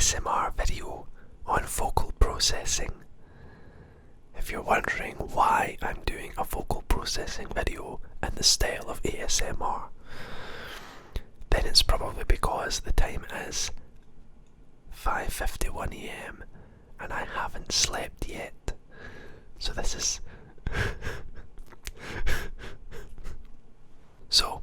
ASMR video on vocal processing. If you're wondering why I'm doing a vocal processing video in the style of ASMR, then it's probably because the time is 5:51 AM and I haven't slept yet. So this is so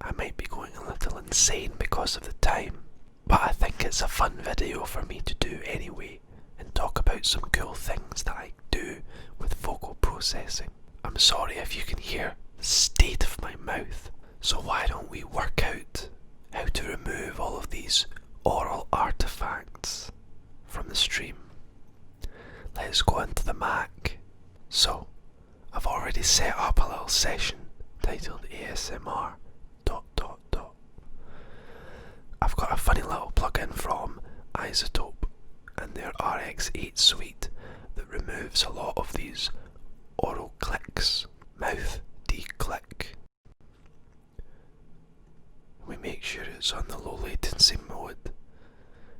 I might be going a little insane because of the time, but I think it's a fun video for me to do anyway and talk about some cool things that I do with vocal processing. I'm sorry if you can hear the state of my mouth, so why don't we work out how to remove all of these oral artifacts from the stream. Let's go into the Mac. So, I've already set up a little session titled ASMR ... I've got a funny little plugin from iZotope and their RX8 suite that removes a lot of these oral clicks, mouth declick. We make sure it's on the low latency mode,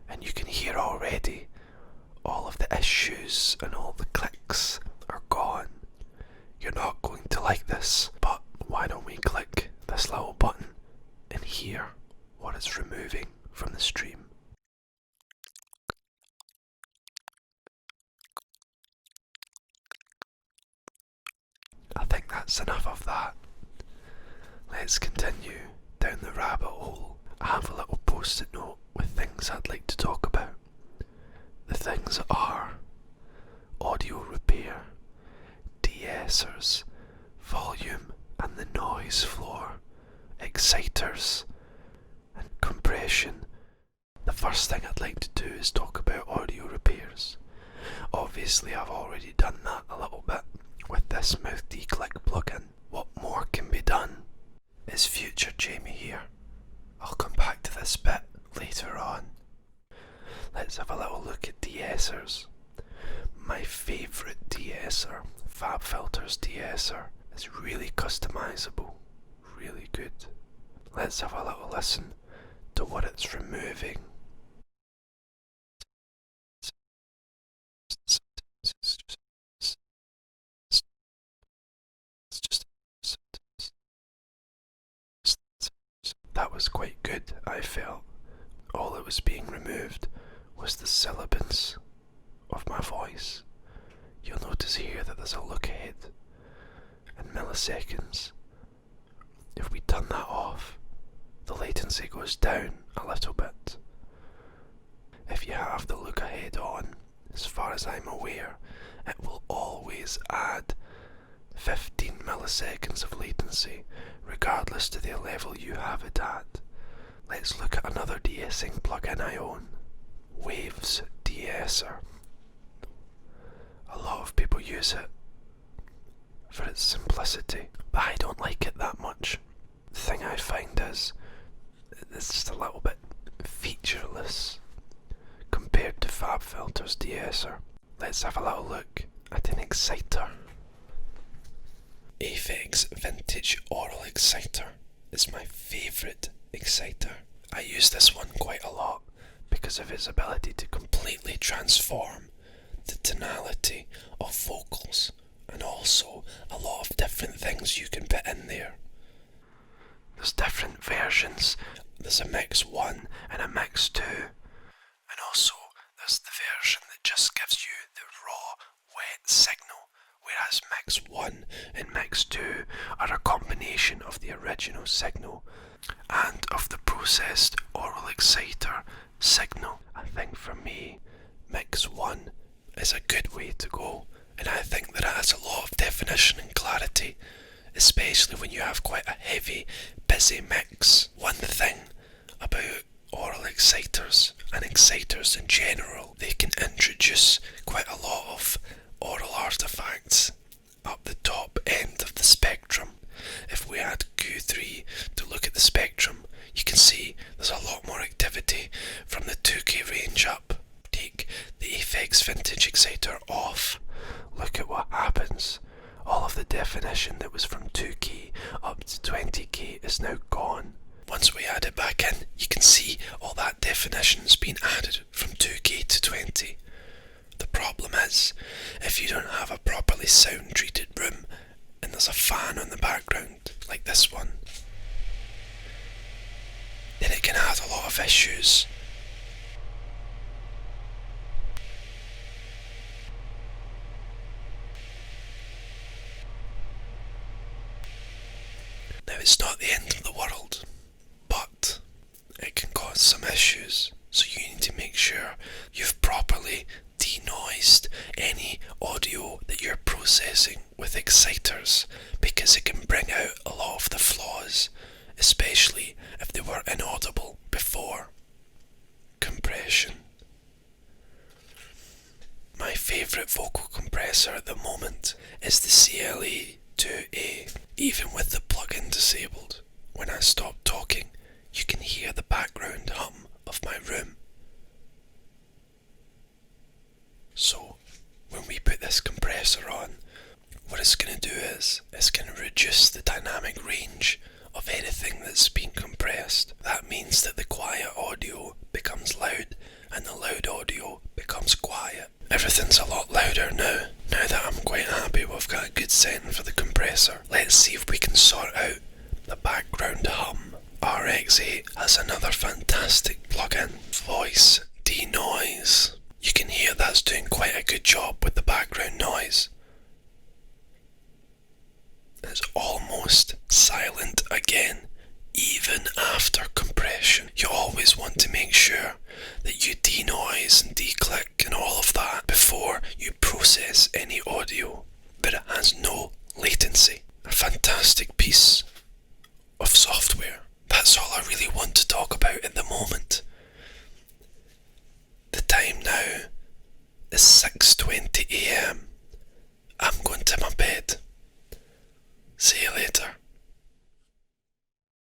and you can hear already all of the issues and all the clicks are gone. You're not going to like this, but why don't we click this little button and hear what it's removing from the stream. I think that's enough of that. Let's continue down the rabbit hole. I have a little post-it note with things I'd like to talk about. The things are audio repair, de-essers, volume and the noise floor, exciters and compression. The first thing I'd like to do is talk about audio repairs. Obviously I've already done that a little bit with this mouth declick plugin. What more can be done? Is future Jamie here? I'll come back to this bit later on. Let's have a little look at de-essers. My favourite de-esser, FabFilter's de-esser, is really customizable, really good. Let's have a little listen to what it's removing. That was quite good, I felt. All that was being removed was the sibilance of my voice. You'll notice here that there's a look ahead in milliseconds. If we turn that off, the latency goes down a little bit. If you have the look ahead on, as far as I'm aware, it will always add 15 milliseconds of latency, regardless to the level you have it at. Let's look at another de-essing plugin I own, Waves De-esser. A lot of people use it for its simplicity, but I don't like it that much. The thing I find is it's just a little bit featureless compared to FabFilter's de-esser. Let's have a little look at an exciter. Aphex Vintage Oral Exciter is my favourite exciter. I use this one quite a lot because of its ability to completely transform the tonality of vocals, and also a lot of different things you can put in there. There's different versions. There's a Mix 1 and a Mix 2, and also there's the version that just gives you the raw, wet signal, whereas Mix 1 and Mix 2 are a combination of the original signal and of the processed oral exciter signal. I think for me, Mix 1 is a good way to go, and I think that it has a lot of definition and clarity, especially when you have quite a heavy, busy mix. One thing about oral exciters and exciters in general, they can introduce quite a lot of oral artifacts up the top end of the spectrum. If we add Q3 to look at the spectrum, you can see there's a lot more activity from the 2K range up. Take the Aphex Vintage Exciter off, look at what happens. All of the definition that was from 2K up to 20K is now gone. Once we add it back in, you can see all that definition's been added from 2K to 20. The problem is, if you don't have a properly sound treated room and there's a fan on the background, like this one, then it can add a lot of issues. Now, it's not the end of the world, but it can cause some issues, so you need to make sure you've properly denoised any audio that you're processing with exciters, because it can bring out a lot of the flaws, especially if they were inaudible before. Compression. My favourite vocal compressor at the moment is the CLA-2A. Even with the plug-in disabled, when I stop talking, you can hear the background hum of my room. So, when we put this compressor on, what it's going to do is, it's going to reduce the dynamic range of anything that's being compressed. That means that the quiet audio becomes loud, and the loud audio becomes quiet. Everything's a lot louder now that I'm quite happy we've got a good setting for the compressor. Let's see if we can sort out the background hum. RX8 has another fantastic plugin, Voice Denoise. You can hear that's doing quite a good job with the background noise. It's almost silent again, even after compression. You always want to make sure that you denoise and declick and all of that before you process any audio, but it has no latency. A fantastic piece of software. That's all I really want to talk about at the moment. The time now is 6:20 AM. I'm going to my bed.